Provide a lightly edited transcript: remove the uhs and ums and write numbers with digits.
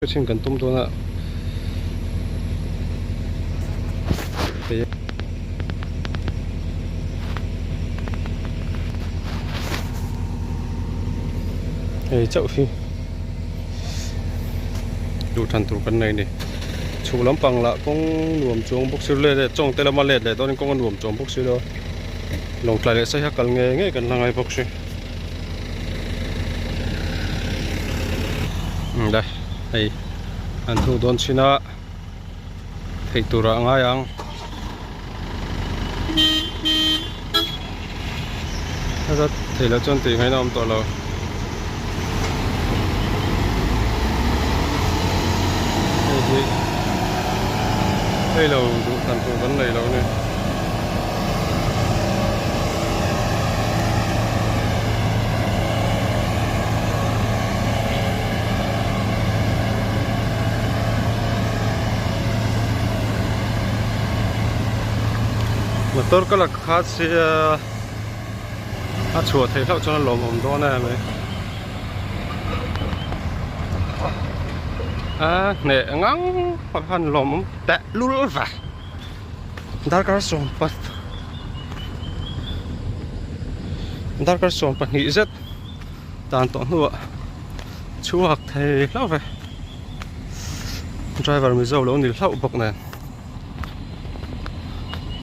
Xin cần tum tôi nè. Hey, chậu phi đủ thành trụ cái này nè chủ lắm bằng là cũng nuông chuông bốc xíu lên trong tele mà lên để tôi nên cũng nuông chuông bốc xíu đó lòng lại sẽ hết cần nghe nghe cần là ngày bốc xíu đây hey anh thu đón xin á thấy tụ ra ngay ang rất thấy là chân tiền hay nào tọa là đây là đủ thành trụ vấn này đâu nè motor cái là khá xe chuột thấy sao cho nó lồm hồng đó nè mày nè ngang hoặc hành lồm tẹt lul vào dark sompat nghĩ rất tàn tổn nữa chuột thấy lâu vậy driver mới giàu lâu thì lâu bọc này